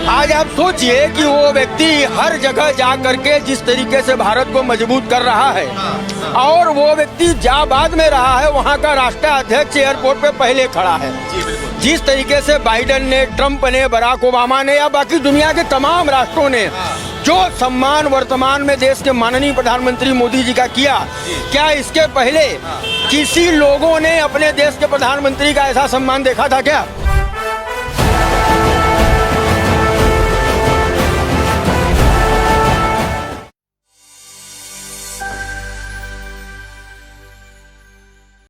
आज आप सोचिए कि वो व्यक्ति हर जगह जा करके जिस तरीके से भारत को मजबूत कर रहा है, और वो व्यक्ति जाबाद में रहा है, वहाँ का राष्ट्राध्यक्ष एयरपोर्ट पे पहले खड़ा है। जिस तरीके से बाइडेन ने, ट्रंप ने, बराक ओबामा ने या बाकी दुनिया के तमाम राष्ट्रों ने जो सम्मान वर्तमान में देश के माननीय प्रधानमंत्री मोदी जी का किया, क्या इसके पहले किसी लोगों ने अपने देश के प्रधानमंत्री का ऐसा सम्मान देखा था क्या?